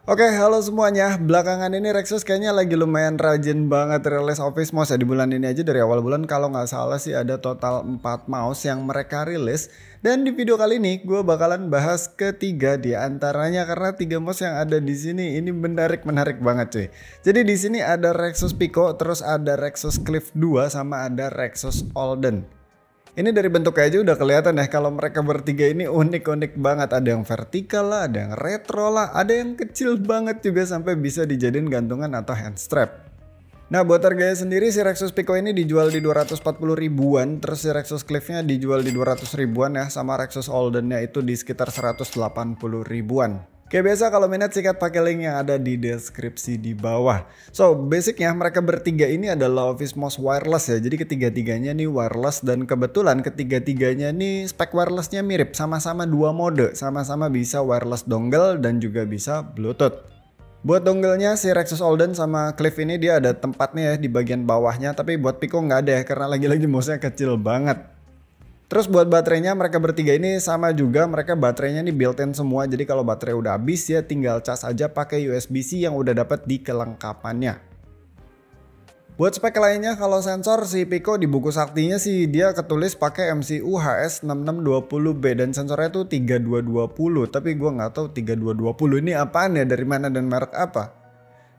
Oke, halo semuanya. Belakangan ini Rexus kayaknya lagi lumayan rajin banget rilis Office Mouse ya. Di bulan ini aja dari awal bulan kalau nggak salah sih ada total 4 mouse yang mereka rilis. Dan di video kali ini gue bakalan bahas ketiga di antaranya karena 3 mouse yang ada di sini ini menarik banget cuy. Jadi di sini ada Rexus Pico, terus ada Rexus Cliff 2 sama ada Rexus Olden. Ini dari bentuknya aja udah kelihatan ya kalau mereka bertiga ini unik-unik banget. Ada yang vertikal lah, ada yang retro lah, ada yang kecil banget juga sampai bisa dijadiin gantungan atau hand strap. Nah buat harganya sendiri si Rexus Pico ini dijual di 240 ribuan, terus si Rexus Cliff-nya dijual di 200 ribuan ya, sama Rexus Olden-nya itu di sekitar 180 ribuan. Kayak biasa kalau minat sikat pakai link yang ada di deskripsi di bawah. So basicnya mereka bertiga ini adalah Office Mouse wireless ya. Jadi ketiga-tiganya nih wireless dan kebetulan ketiga-tiganya nih spek wirelessnya mirip. Sama-sama 2 mode. Sama-sama bisa wireless dongle dan juga bisa Bluetooth. Buat dongle-nya si Rexus Olden sama Cliff ini dia ada tempatnya ya di bagian bawahnya. Tapi buat Pico nggak ada ya karena lagi-lagi mouse-nya kecil banget. Terus buat baterainya mereka bertiga ini sama juga, mereka baterainya ini built-in semua. Jadi kalau baterai udah habis ya tinggal cas aja pakai USB-C yang udah dapat di kelengkapannya. Buat spek lainnya kalau sensor si Pico di buku saktinya sih dia ketulis pakai MCU HS6620B dan sensornya tuh 3220, tapi gua nggak tahu 3220 ini apaan ya, dari mana dan merek apa.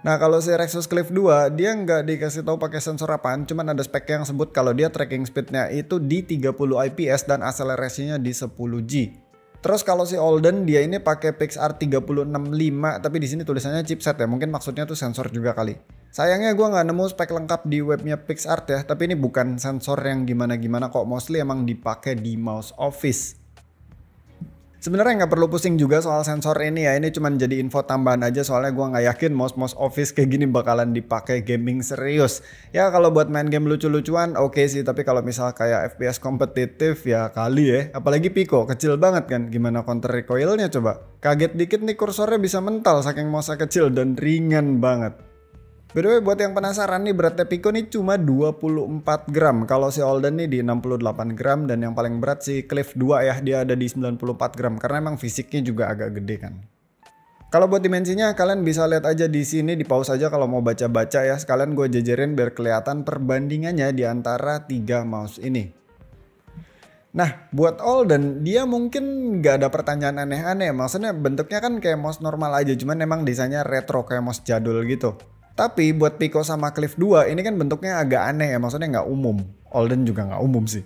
Nah kalau si Rexus Cliff 2 dia nggak dikasih tahu pakai sensor apaan, cuman ada spek yang sebut kalau dia tracking speednya itu di 30 IPS dan akselerasinya di 10G. Terus kalau si Olden dia ini pakai PixArt 3065 tapi di sini tulisannya chipset ya, mungkin maksudnya tuh sensor juga kali. Sayangnya gue nggak nemu spek lengkap di webnya PixArt ya, tapi ini bukan sensor yang gimana-gimana kok, mostly emang dipakai di mouse Office. Sebenarnya nggak perlu pusing juga soal sensor ini ya, ini cuma jadi info tambahan aja soalnya gue nggak yakin mouse Office kayak gini bakalan dipakai gaming serius. Ya kalau buat main game lucu-lucuan oke sih, tapi kalau misal kayak FPS kompetitif ya kali ya. Apalagi Pico kecil banget kan, gimana counter recoilnya coba. Kaget dikit nih kursornya bisa mental saking mouse kecil dan ringan banget. By the way buat yang penasaran nih, beratnya Pico nih cuma 24 gram. Kalau si Olden nih di 68 gram dan yang paling berat si Cliff 2 ya, dia ada di 94 gram karena emang fisiknya juga agak gede kan. Kalau buat dimensinya kalian bisa lihat aja di sini, di pause aja kalau mau baca-baca ya. Sekalian gue jajarin biar kelihatan perbandingannya di antara 3 mouse ini. Nah buat Olden dia mungkin gak ada pertanyaan aneh-aneh. Maksudnya bentuknya kan kayak mouse normal aja, cuman emang desainnya retro kayak mouse jadul gitu. Tapi buat Pico sama Cliff 2 ini kan bentuknya agak aneh ya, maksudnya nggak umum. Olden juga nggak umum sih.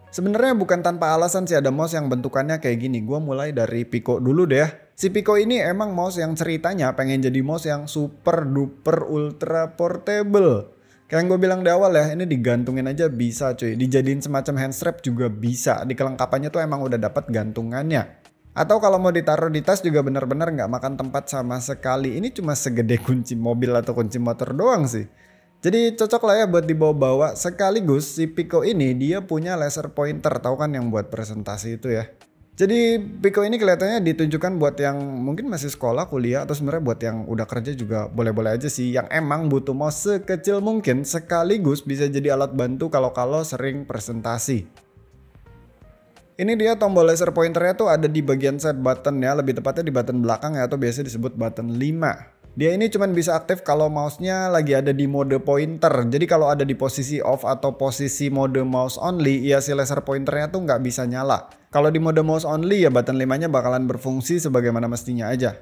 Sebenarnya bukan tanpa alasan sih ada mouse yang bentukannya kayak gini. Gua mulai dari Pico dulu deh ya. Si Pico ini emang mouse yang ceritanya pengen jadi mouse yang super duper ultra portable. Kayak yang gue bilang di awal ya, ini digantungin aja bisa cuy. Dijadiin semacam hand strap juga bisa. Di kelengkapannya tuh emang udah dapat gantungannya. Atau kalau mau ditaruh di tas juga benar-benar nggak makan tempat sama sekali. Ini cuma segede kunci mobil atau kunci motor doang sih. Jadi cocok lah ya buat dibawa-bawa. Sekaligus si Pico ini dia punya laser pointer. Tahu kan yang buat presentasi itu ya. Jadi Pico ini kelihatannya ditunjukkan buat yang mungkin masih sekolah, kuliah, atau sebenarnya buat yang udah kerja juga boleh-boleh aja sih. Yang emang butuh mouse sekecil mungkin sekaligus bisa jadi alat bantu kalau sering presentasi. Ini dia tombol laser pointernya tuh ada di bagian set button ya, lebih tepatnya di button belakang ya, atau biasa disebut button 5. Dia ini cuman bisa aktif kalau mouse-nya lagi ada di mode pointer. Jadi kalau ada di posisi off atau posisi mode mouse only, ya si laser pointernya tuh nggak bisa nyala. Kalau di mode mouse only ya button 5-nya bakalan berfungsi sebagaimana mestinya aja.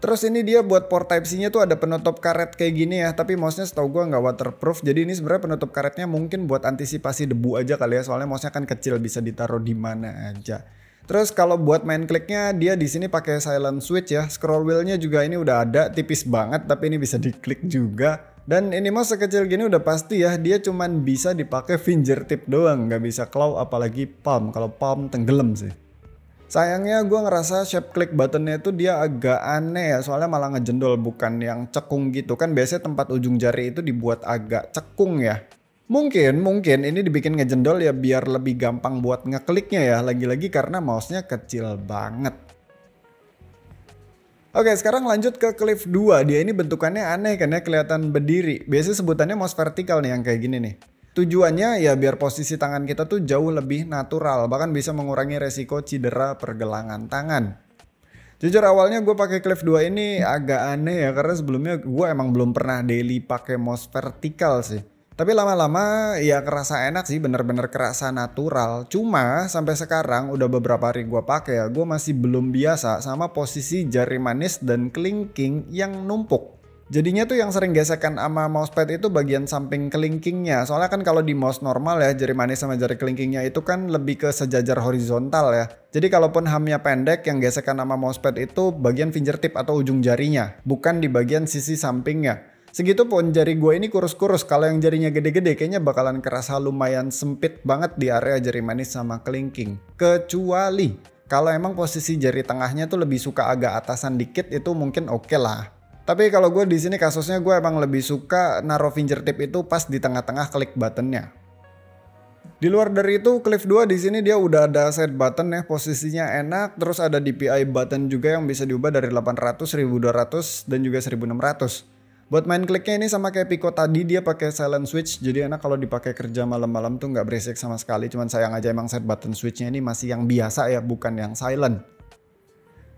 Terus ini dia buat port Type-C-nya tuh ada penutup karet kayak gini ya, tapi mouse-nya setahu gue nggak waterproof. Jadi ini sebenarnya penutup karetnya mungkin buat antisipasi debu aja kali ya, soalnya mouse-nya kan kecil bisa ditaruh di mana aja. Terus kalau buat main kliknya dia di sini pakai silent switch ya. Scroll wheel-nya juga ini udah ada, tipis banget tapi ini bisa diklik juga. Dan ini mouse sekecil gini udah pasti ya, dia cuman bisa dipakai fingertip doang, nggak bisa claw apalagi palm. Kalau palm tenggelam sih. Sayangnya gue ngerasa shape click buttonnya itu dia agak aneh ya, soalnya malah ngejendol bukan yang cekung gitu kan, biasanya tempat ujung jari itu dibuat agak cekung ya. Mungkin ini dibikin ngejendol ya biar lebih gampang buat ngekliknya ya, lagi-lagi karena mouse-nya kecil banget. Oke sekarang lanjut ke Cliff 2, dia ini bentukannya aneh kan ya, kelihatan berdiri. Biasanya sebutannya mouse vertikal nih yang kayak gini nih. Tujuannya ya biar posisi tangan kita tuh jauh lebih natural, bahkan bisa mengurangi resiko cedera pergelangan tangan. Jujur awalnya gue pakai Cliff 2 ini agak aneh ya karena sebelumnya gue emang belum pernah daily pakai mouse vertikal sih. Tapi lama-lama ya kerasa enak sih, bener-bener kerasa natural. Cuma sampai sekarang udah beberapa hari gue pakai ya, gue masih belum biasa sama posisi jari manis dan kelingking yang numpuk. Jadinya tuh yang sering gesekan sama mousepad itu bagian samping kelingkingnya. Soalnya kan kalau di mouse normal ya, jari manis sama jari kelingkingnya itu kan lebih ke sejajar horizontal ya. Jadi kalaupun hamnya pendek, yang gesekan sama mousepad itu bagian fingertip atau ujung jarinya, bukan di bagian sisi sampingnya. Segitu pun jari gue ini kurus-kurus, kalau yang jarinya gede-gede kayaknya bakalan kerasa lumayan sempit banget di area jari manis sama kelingking. Kecuali kalau emang posisi jari tengahnya tuh lebih suka agak atasan dikit, itu mungkin oke lah. Tapi kalau gue di sini kasusnya gue emang lebih suka naruh fingertip itu pas di tengah-tengah klik buttonnya. Di luar dari itu, Cliff 2 di sini dia udah ada set button ya, posisinya enak, terus ada DPI button juga yang bisa diubah dari 800, 1200 dan juga 1600. Buat main kliknya ini sama kayak Pico tadi, dia pakai silent switch, jadi enak kalau dipakai kerja malam-malam tuh nggak berisik sama sekali. Cuman sayang aja emang set button switchnya ini masih yang biasa ya, bukan yang silent.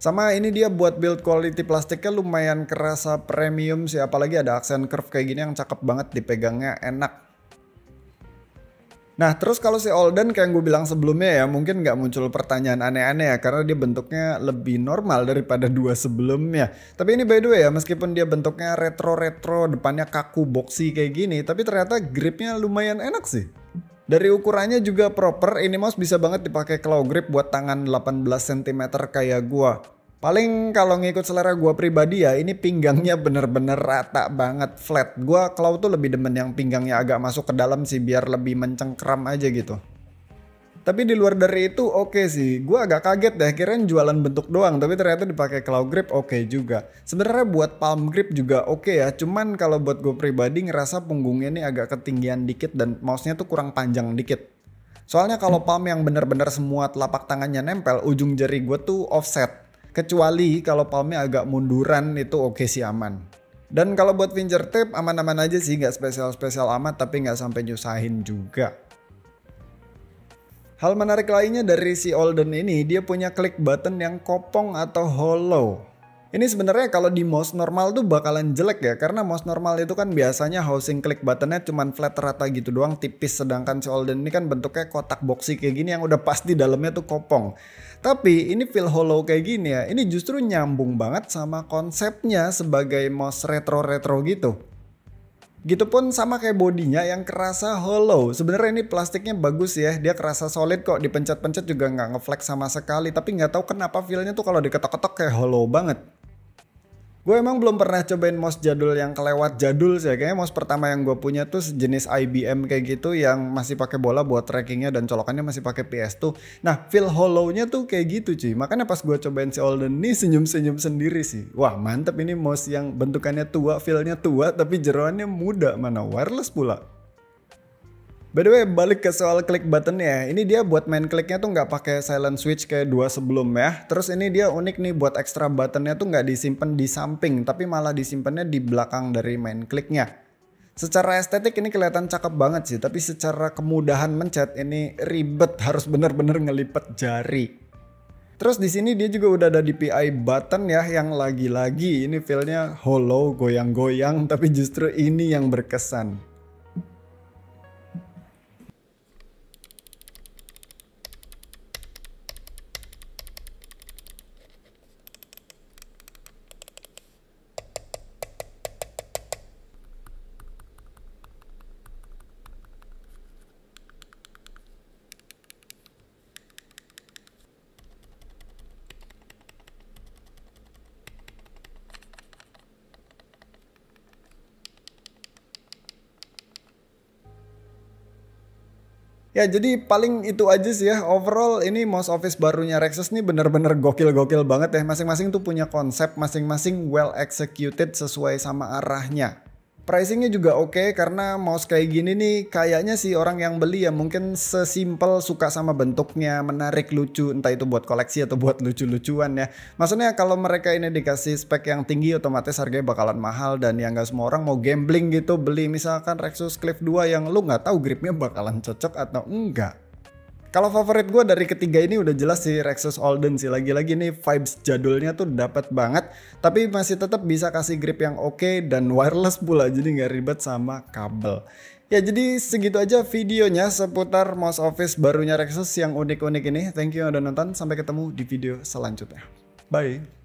Sama ini dia buat build quality plastiknya lumayan kerasa premium sih, apalagi ada aksen curve kayak gini yang cakep banget, dipegangnya enak. Nah terus kalau si Olden kayak yang gue bilang sebelumnya ya, mungkin nggak muncul pertanyaan aneh-aneh ya karena dia bentuknya lebih normal daripada dua sebelumnya. Tapi ini by the way ya, meskipun dia bentuknya retro-retro, depannya kaku boxy kayak gini, tapi ternyata gripnya lumayan enak sih. Dari ukurannya juga proper, ini mouse bisa banget dipakai claw grip buat tangan 18 cm kayak gua. Paling kalau ngikut selera gua pribadi ya, ini pinggangnya bener-bener rata banget, flat. Gua claw tuh lebih demen yang pinggangnya agak masuk ke dalam sih, biar lebih mencengkram aja gitu. Tapi di luar dari itu oke sih, gue agak kaget deh, kirain jualan bentuk doang, tapi ternyata dipakai claw grip oke juga. Sebenarnya buat palm grip juga oke ya, cuman kalau buat gue pribadi ngerasa punggungnya ini agak ketinggian dikit dan mouse-nya tuh kurang panjang dikit. Soalnya kalau palm yang bener-bener semua telapak tangannya nempel, ujung jari gue tuh offset. Kecuali kalau palmnya agak munduran itu oke sih aman. Dan kalau buat fingertip aman-aman aja sih, nggak spesial-spesial amat tapi nggak sampai nyusahin juga. Hal menarik lainnya dari si Olden ini, dia punya klik button yang kopong atau hollow. Ini sebenarnya kalau di mouse normal tuh bakalan jelek ya, karena mouse normal itu kan biasanya housing klik buttonnya cuman flat rata gitu doang, tipis. Sedangkan si Olden ini kan bentuknya kotak boxy kayak gini yang udah pasti dalamnya tuh kopong. Tapi ini feel hollow kayak gini ya, ini justru nyambung banget sama konsepnya sebagai mouse retro-retro gitu. Gitu pun sama kayak bodinya yang kerasa hollow. Sebenarnya ini plastiknya bagus ya, dia kerasa solid kok, dipencet-pencet juga nggak ngeflex sama sekali. Tapi nggak tahu kenapa feelnya tuh kalau diketok-ketok kayak hollow banget. Gue emang belum pernah cobain mouse jadul yang kelewat jadul sih. Kayaknya mouse pertama yang gue punya tuh sejenis IBM kayak gitu yang masih pakai bola buat trackingnya dan colokannya masih pakai PS2. Nah feel hollow-nya tuh kayak gitu cuy. Makanya pas gue cobain si Olden ini senyum-senyum sendiri sih. Wah mantep ini mouse yang bentukannya tua, feel-nya tua tapi jeroannya muda, mana wireless pula. By the way, balik ke soal klik button ya. Ini dia buat main kliknya tuh nggak pakai silent switch kayak dua sebelum ya. Terus ini dia unik nih, buat extra buttonnya tuh nggak disimpan di samping, tapi malah disimpannya di belakang dari main kliknya. Secara estetik ini kelihatan cakep banget sih, tapi secara kemudahan mencet ini ribet, harus bener-bener ngelipet jari. Terus di sini dia juga udah ada DPI button ya, yang lagi-lagi ini feelnya hollow, goyang-goyang, tapi justru ini yang berkesan. Ya jadi paling itu aja sih ya, overall ini mouse office barunya Rexus nih bener-bener gokil-gokil banget ya. Masing-masing tuh punya konsep, masing-masing well executed sesuai sama arahnya. Pricingnya juga oke, karena mouse kayak gini nih kayaknya sih orang yang beli ya mungkin sesimpel suka sama bentuknya, menarik, lucu, entah itu buat koleksi atau buat lucu-lucuan ya. Maksudnya kalau mereka ini dikasih spek yang tinggi otomatis harganya bakalan mahal, dan ya nggak semua orang mau gambling gitu beli misalkan Rexus Cliff 2 yang lu nggak tahu gripnya bakalan cocok atau enggak. Kalau favorit gue dari ketiga ini udah jelas sih Rexus Olden sih. Lagi-lagi nih vibes jadulnya tuh dapat banget. Tapi masih tetap bisa kasih grip yang oke dan wireless pula. Jadi nggak ribet sama kabel. Ya jadi segitu aja videonya seputar mouse office barunya Rexus yang unik-unik ini. Thank you yang udah nonton. Sampai ketemu di video selanjutnya. Bye.